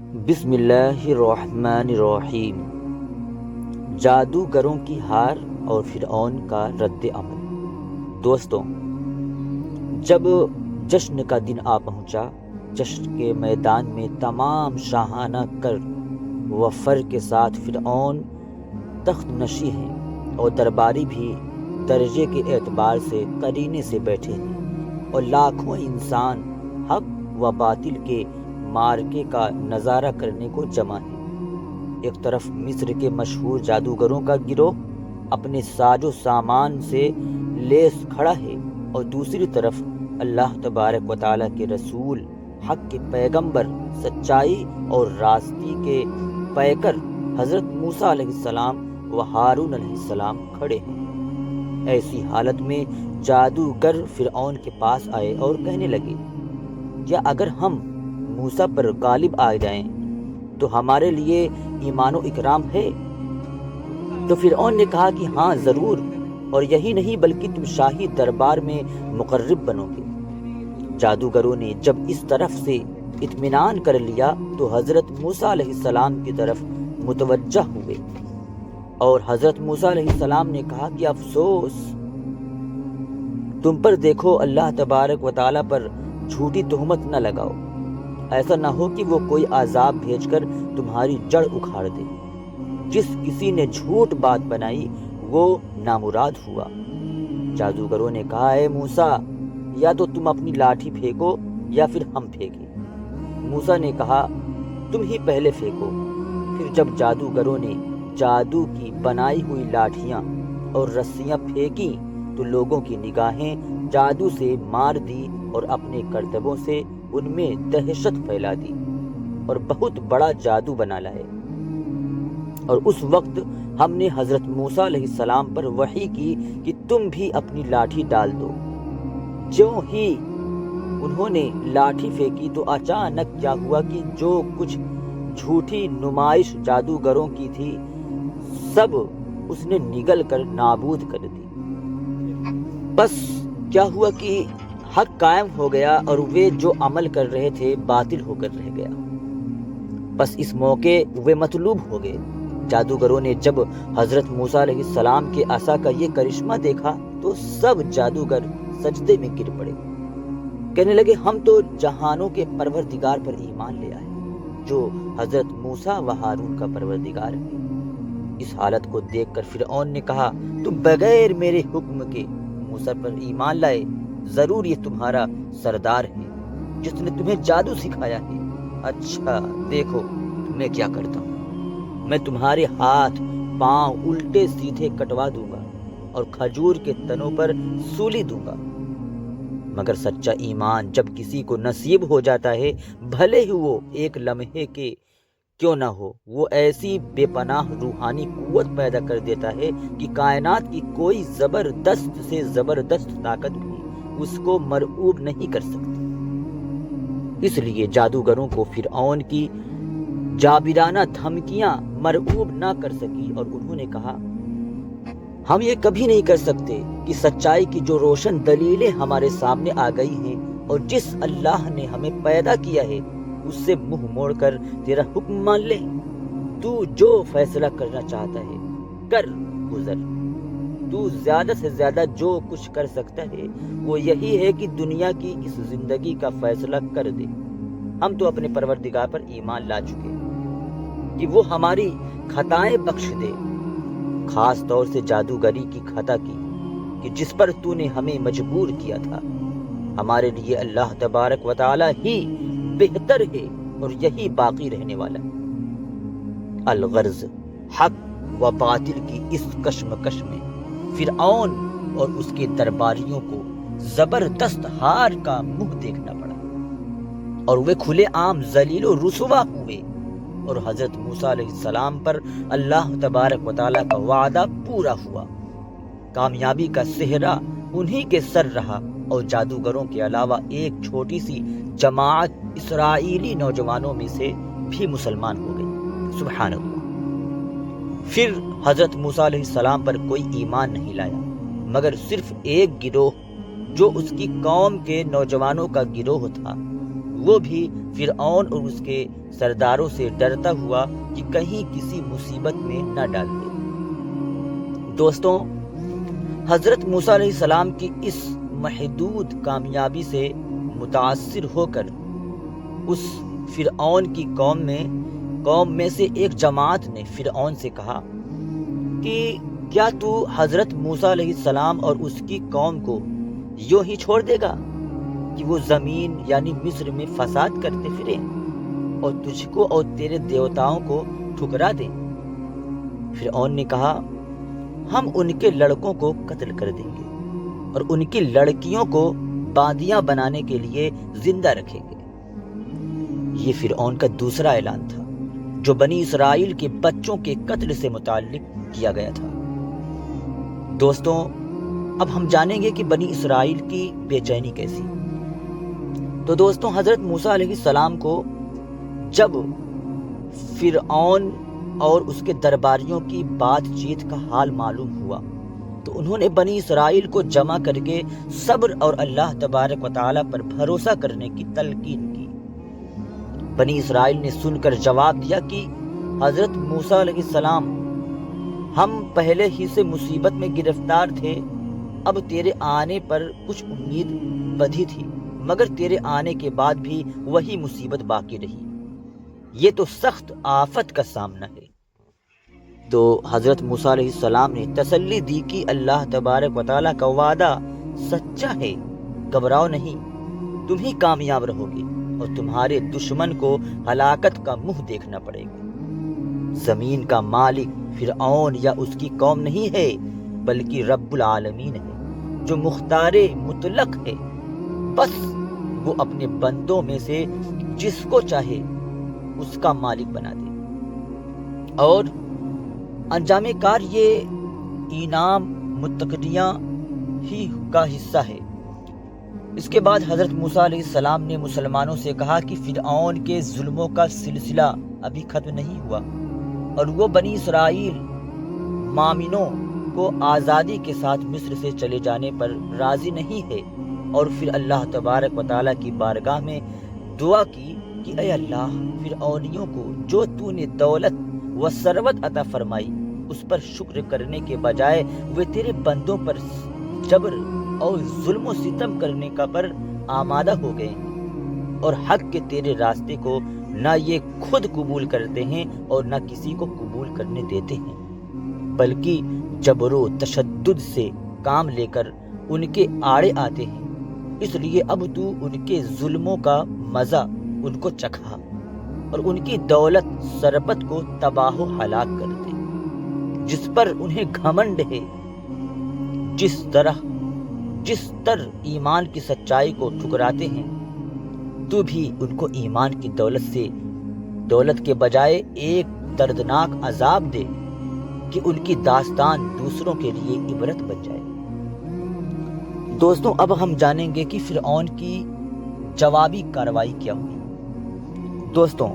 بسم اللہ الرحمن الرحیم۔ جادوگروں کی ہار اور فرعون کا رد عمل۔ دوستوں، جب جشن کا دن آ پہنچا، جشن کے میدان میں تمام شاہانہ کر و فر کے ساتھ فرعون تخت نشی ہیں اور درباری بھی درجے کے اعتبار سے قرینے سے بیٹھے ہیں، اور لاکھوں انسان حق و باطل کے مارکے کا نظارہ کرنے کو جمع ہے۔ ایک طرف مصر کے مشہور جادوگروں کا گروہ اپنے ساز و سامان سے لیس کھڑا ہے، اور دوسری طرف اللہ تبارک و تعالیٰ کے رسول، حق کے پیغمبر، سچائی اور راستی کے پیکر حضرت موسیٰ علیہ السلام و ہارون علیہ السلام کھڑے ہیں۔ ایسی حالت میں جادوگر فرعون کے پاس آئے اور کہنے لگے، کیا اگر ہم موسیٰ پر غالب آ جائیں تو ہمارے لیے ایمان و اکرام ہے؟ تو فرعون نے کہا کہ ہاں ضرور، اور یہی نہیں بلکہ تم شاہی دربار میں مقرب بنو گے۔ جادوگروں نے جب اس طرف سے اطمینان کر لیا تو حضرت موسیٰ علیہ السلام کی طرف متوجہ ہوئے، اور حضرت موسیٰ علیہ السلام نے کہا کہ افسوس تم پر، دیکھو اللہ تبارک و تعالیٰ پر جھوٹی تہمت نہ لگاؤ، ایسا نہ ہو کہ وہ کوئی عذاب بھیج کر تمہاری جڑ اکھاڑ دے۔ جس کسی نے جھوٹ بات بنائی وہ نامراد ہوا۔ جادوگروں نے کہا، اے موسیٰ، یا تو تم اپنی لاٹھی پھینکو یا پھر ہم پھینکیں۔ موسیٰ نے کہا، تم ہی پہلے پھینکو۔ پھر جب جادوگروں نے جادو کی بنائی ہوئی لاٹھیاں اور رسیاں پھینکی تو لوگوں کی نگاہیں جادو سے مار دی اور اپنے کرتبوں سے ان میں دہشت پھیلا دی، اور بہت بڑا جادو بنا لائے۔ اور اس وقت ہم نے حضرت موسیٰ علیہ السلام پر وحی کی کہ تم بھی اپنی لاٹھی ڈال دو۔ جو ہی انہوں نے لاٹھی پھینکی تو اچانک کیا ہوا کہ جو کچھ جھوٹی نمائش جادوگروں کی تھی سب اس نے نگل کر نابود کر دی۔ بس کیا ہوا کہ حق قائم ہو گیا اور وہ جو عمل کر رہے تھے باطل ہو کر رہ گیا۔ بس اس موقع وہ مطلوب ہو گئے۔ جادوگروں نے جب حضرت موسیٰ علیہ السلام کے عصا کا یہ کرشمہ دیکھا تو سب جادوگر سجدے میں گر پڑے، کہنے لگے، ہم تو جہانوں کے پروردگار پر ایمان لے آئے، جو حضرت موسیٰ و ہارون کا پروردگار ہے۔ اس حالت کو دیکھ کر فرعون نے کہا، تم بغیر میرے حکم کے موسیٰ پر ایمان لائے، ضرور یہ تمہارا سردار ہے جس نے تمہیں جادو سکھایا ہے۔ اچھا دیکھو میں کیا کرتا ہوں، میں تمہارے ہاتھ پاؤں الٹے سیدھے کٹوا دوں گا اور کھجور کے تنوں پر سولی دوں گا۔ مگر سچا ایمان جب کسی کو نصیب ہو جاتا ہے، بھلے ہی وہ ایک لمحے کے کیوں نہ ہو، وہ ایسی بے پناہ روحانی قوت پیدا کر دیتا ہے کہ کائنات کی کوئی زبردست سے زبردست طاقت بھی اس کو مرعوب نہیں کر سکتی۔ اس لیے جادوگروں کو فرعون کی جابرانہ دھمکیاں مرعوب نہ کر سکی، اور انہوں نے کہا، ہم یہ کبھی نہیں کر سکتے کہ سچائی کی جو روشن دلیلیں ہمارے سامنے آ گئی ہیں اور جس اللہ نے ہمیں پیدا کیا ہے اس سے منہ موڑ کر تیرا حکم مان لیں۔ تو جو فیصلہ کرنا چاہتا ہے کر گزر۔ تو زیادہ سے زیادہ جو کچھ کر سکتا ہے وہ یہی ہے کہ دنیا کی اس زندگی کا فیصلہ کر دے۔ ہم تو اپنے پروردگار پر ایمان لا چکے کہ وہ ہماری خطائیں بخش دے، خاص طور سے جادوگری کی خطا کی کہ جس پر تو نے ہمیں مجبور کیا تھا۔ ہمارے لیے اللہ تبارک و تعالی ہی بہتر ہے اور یہی باقی رہنے والا ہے۔ الغرض حق و باطل کی اس کشمکش میں فرعون اور اس کے درباریوں کو زبردست ہار کا منہ دیکھنا پڑا، اور وہ کھلے عام ذلیل و رسوا ہوئے، اور حضرت موسیٰ علیہ السلام پر اللہ تبارک و تعالیٰ کا وعدہ پورا ہوا۔ کامیابی کا صحرا انہی کے سر رہا، اور جادوگروں کے علاوہ ایک چھوٹی سی جماعت اسرائیلی نوجوانوں میں سے بھی مسلمان ہو گئی۔ سبحان اللہ۔ پھر حضرت موسیٰ علیہ السلام پر کوئی ایمان نہیں لایا، مگر صرف ایک گروہ جو اس کی قوم کے نوجوانوں کا گروہ تھا، وہ بھی فرعون اور اس کے سرداروں سے ڈرتا ہوا کہ کہیں کسی مصیبت میں نہ ڈال دے۔ دوستوں، حضرت موسیٰ علیہ السلام کی اس محدود کامیابی سے متاثر ہو کر اس فرعون کی قوم میں سے ایک جماعت نے فرعون سے کہا کہ کیا تو حضرت موسیٰ علیہ السلام اور اس کی قوم کو یوں ہی چھوڑ دے گا کہ وہ زمین یعنی مصر میں فساد کرتے پھریں اور تجھ کو اور تیرے دیوتاؤں کو ٹھکرا دیں؟ فرعون نے کہا، ہم ان کے لڑکوں کو قتل کر دیں گے اور ان کی لڑکیوں کو باندیاں بنانے کے لیے زندہ رکھیں گے۔ یہ فرعون کا دوسرا اعلان تھا جو بنی اسرائیل کے بچوں کے قتل سے متعلق کیا گیا تھا۔ دوستوں، اب ہم جانیں گے کہ بنی اسرائیل کی بے چینی کیسی۔ تو دوستوں، حضرت موسیٰ علیہ السلام کو جب فرعون اور اس کے درباریوں کی بات چیت کا حال معلوم ہوا تو انہوں نے بنی اسرائیل کو جمع کر کے صبر اور اللہ تبارک و تعالیٰ پر بھروسہ کرنے کی تلقین کی۔ بنی اسرائیل نے سن کر جواب دیا کہ حضرت موسیٰ علیہ السلام، ہم پہلے ہی سے مصیبت میں گرفتار تھے، اب تیرے آنے پر کچھ امید بدھی تھی، مگر تیرے آنے کے بعد بھی وہی مصیبت باقی رہی۔ یہ تو سخت آفت کا سامنا ہے۔ تو حضرت موسیٰ علیہ السلام نے تسلی دی کہ اللہ تبارک و تعالیٰ کا وعدہ سچا ہے، گھبراؤ نہیں، تم ہی کامیاب رہو گے اور تمہارے دشمن کو ہلاکت کا منہ دیکھنا پڑے گا۔ زمین کا مالک فرعون یا اس کی قوم نہیں ہے، بلکہ رب العالمین ہے جو مختار مطلق ہے۔ بس وہ اپنے بندوں میں سے جس کو چاہے اس کا مالک بنا دے، اور انجام کار یہ انعام متقیاں ہی کا حصہ ہے۔ اس کے بعد حضرت موسیٰ علیہ السلام نے مسلمانوں سے کہا کہ فرعون کے ظلموں کا سلسلہ ابھی ختم نہیں ہوا اور وہ بنی اسرائیل مامنوں کو آزادی کے ساتھ مصر سے چلے جانے پر راضی نہیں ہے، اور پھر اللہ تبارک و تعالیٰ کی بارگاہ میں دعا کی کہ اے اللہ، فرعونیوں کو جو تو نے دولت و ثروت عطا فرمائی اس پر شکر کرنے کے بجائے وہ تیرے بندوں پر جبر اور ظلم و ستم کرنے کا پر آمادہ ہو گئے ہیں، اور حق کے تیرے راستے کو نہ یہ خود قبول کرتے ہیں اور نہ کسی کو قبول کرنے دیتے ہیں، بلکہ جبر و تشدد سے کام لے کر ان کے آڑے آتے ہیں۔ اس لیے اب تو ان کے ظلموں کا مزہ ان کو چکھا اور ان کی دولت ثروت کو تباہ و ہلاک کر دے۔ جس پر انہیں گھمنڈ ہے، جس طرح ایمان کی سچائی کو ٹھکراتے ہیں، تو بھی ان کو ایمان کی دولت کے بجائے ایک دردناک عذاب دے کہ ان کی داستان دوسروں کے لیے عبرت بن جائے۔ دوستوں، اب ہم جانیں گے کہ فرعون کی جوابی کارروائی کیا ہوئی۔ دوستوں،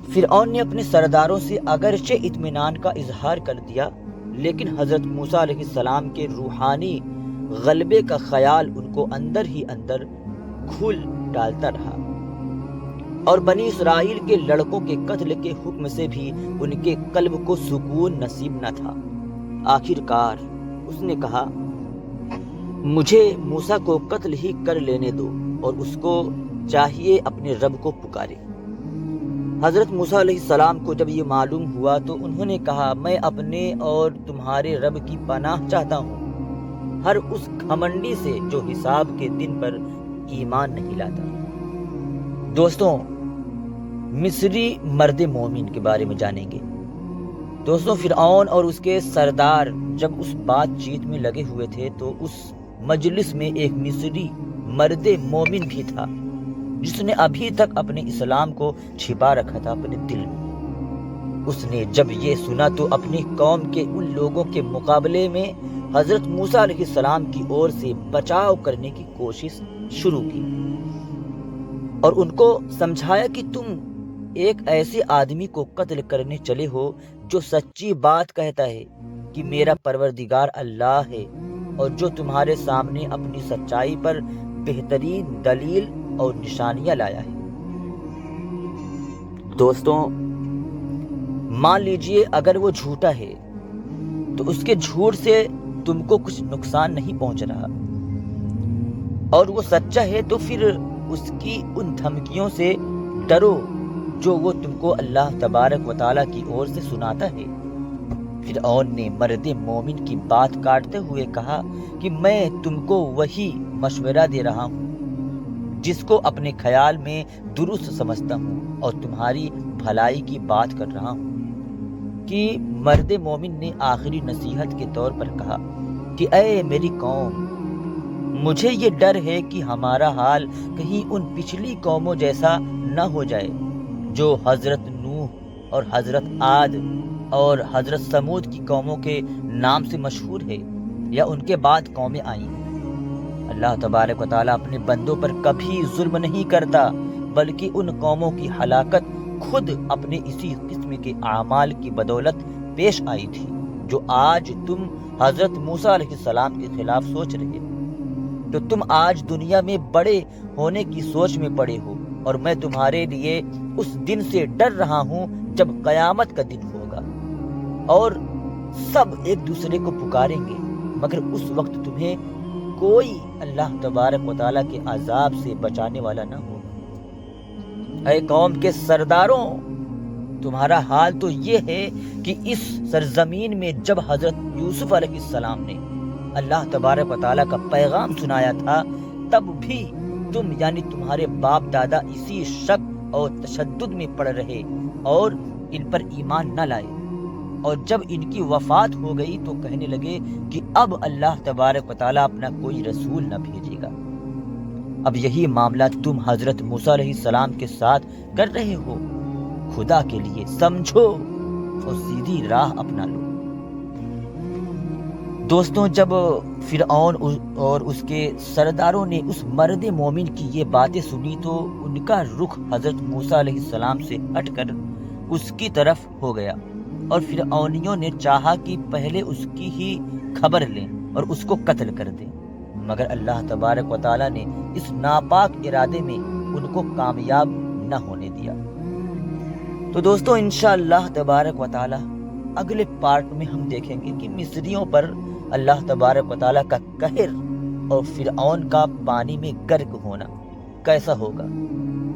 فرعون نے اپنے سرداروں سے اگرچہ اطمینان کا اظہار کر دیا، لیکن حضرت موسیٰ علیہ السلام کے روحانی غلبے کا خیال ان کو اندر ہی اندر کھول ڈالتا رہا، اور بنی اسرائیل کے لڑکوں کے قتل کے حکم سے بھی ان کے قلب کو سکون نصیب نہ تھا۔ آخر کار اس نے کہا، مجھے موسیٰ کو قتل ہی کر لینے دو اور اس کو چاہیے اپنے رب کو پکارے۔ حضرت موسیٰ علیہ السلام کو جب یہ معلوم ہوا تو انہوں نے کہا، میں اپنے اور تمہارے رب کی پناہ چاہتا ہوں، ہر اس گھمنڈی سے جو حساب کے دن پر ایمان نہیں لاتا۔ دوستوں، مصری مرد مومن کے بارے میں جانیں گے۔ دوستوں، فرعون اور اس کے سردار جب اس بات چیت میں لگے ہوئے تھے تو اس مجلس میں ایک مصری مرد مومن بھی تھا جس نے ابھی تک اپنے اسلام کو چھپا رکھا تھا اپنے دل میں۔ اس نے جب یہ سنا تو اپنی قوم کے ان لوگوں کے مقابلے میں حضرت موسیٰ علیہ السلام کی اور سے بچاؤ کرنے کی کوشش شروع کی اور ان کو سمجھایا کہ تم ایک ایسے آدمی کو قتل کرنے چلے ہو جو سچی بات کہتا ہے کہ میرا پروردگار اللہ ہے، اور جو تمہارے سامنے اپنی سچائی پر بہترین دلیل اور نشانیاں لایا ہے۔ دوستوں، مان لیجئے اگر وہ جھوٹا ہے تو اس کے جھوٹ سے تم کو کچھ نقصان نہیں پہنچ رہا، اور وہ سچا ہے تو پھر اس کی ان دھمکیوں سے ڈرو جو وہ تم کو اللہ تبارک و تعالیٰ کی اور سے سناتا ہے۔ فرعون نے مرد مومن کی بات کاٹتے ہوئے کہا کہ میں تم کو وہی مشورہ دے رہا ہوں جس کو اپنے خیال میں درست سمجھتا ہوں، اور تمہاری بھلائی کی بات کر رہا ہوں۔ کہ مرد مومن نے آخری نصیحت کے طور پر کہا کہ اے میری قوم، مجھے یہ ڈر ہے کہ ہمارا حال کہیں ان پچھلی قوموں جیسا نہ ہو جائے جو حضرت نوح اور حضرت عاد اور حضرت سمود کی قوموں کے نام سے مشہور ہے، یا ان کے بعد قومیں آئیں۔ اللہ تبارک و تعالیٰ اپنے بندوں پر کبھی ظلم نہیں کرتا، بلکہ ان قوموں کی ہلاکت خود اپنے اسی قسم کے اعمال کی بدولت پیش آئی تھی جو آج تم حضرت موسیٰ علیہ السلام کے خلاف سوچ رہے ہو۔ تو تم آج دنیا میں بڑے ہونے کی سوچ میں پڑے ہو، اور میں تمہارے لیے اس دن سے ڈر رہا ہوں جب قیامت کا دن ہوگا اور سب ایک دوسرے کو پکاریں گے، مگر اس وقت تمہیں کوئی اللہ تبارک و تعالیٰ کے عذاب سے بچانے والا نہ ہوگا۔ اے قوم کے سرداروں، تمہارا حال تو یہ ہے کہ اس سرزمین میں جب حضرت یوسف علیہ السلام نے اللہ تبارک و تعالیٰ کا پیغام سنایا تھا، تب بھی تم یعنی تمہارے باپ دادا اسی شک اور تشدد میں پڑ رہے اور ان پر ایمان نہ لائے، اور جب ان کی وفات ہو گئی تو کہنے لگے کہ اب اللہ تبارک و تعالیٰ اپنا کوئی رسول نہ بھیجے گا۔ اب یہی معاملہ تم حضرت موسیٰ علیہ السلام کے ساتھ کر رہے ہو۔ خدا کے لیے سمجھو اور سیدھی راہ اپنا لو۔ دوستوں، جب فرعون اور اس کے سرداروں نے اس مرد مومن کی یہ باتیں سنی تو ان کا رخ حضرت موسیٰ علیہ السلام سے ہٹ کر اس کی طرف ہو گیا، اور فرعونیوں نے چاہا کہ پہلے اس کی ہی خبر لیں اور اس کو قتل کر دیں، مگر اللہ تبارک و تعالیٰ نے اس ناپاک ارادے میں ان کو کامیاب نہ ہونے دیا۔ تو دوستوں، انشاءاللہ تبارک و تعالیٰ اگلے پارٹ میں ہم دیکھیں گے کہ مصریوں پر اللہ تبارک و تعالیٰ کا قہر اور فرعون کا پانی میں غرق ہونا کیسا ہوگا۔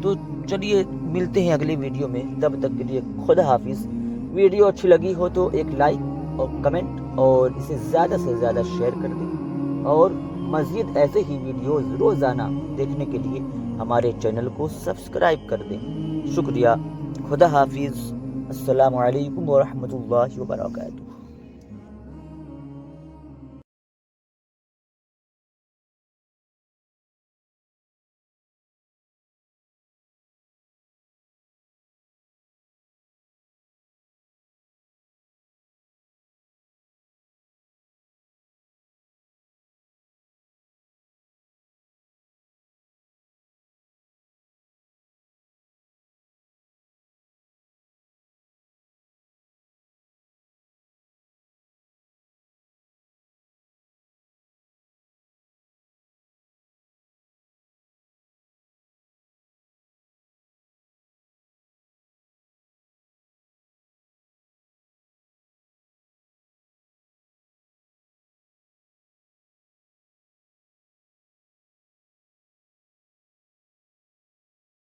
تو چلیے ملتے ہیں اگلی ویڈیو میں، تب تک کے لیے خدا حافظ۔ ویڈیو اچھی لگی ہو تو ایک لائک اور کمنٹ اور اسے زیادہ سے زیادہ شیئر کر دیں، اور مزید ایسے ہی ویڈیوز روزانہ دیکھنے کے لیے ہمارے چینل کو سبسکرائب کر دیں۔ شکریہ، خدا حافظ، السلام علیکم ورحمۃ اللہ وبرکاتہ۔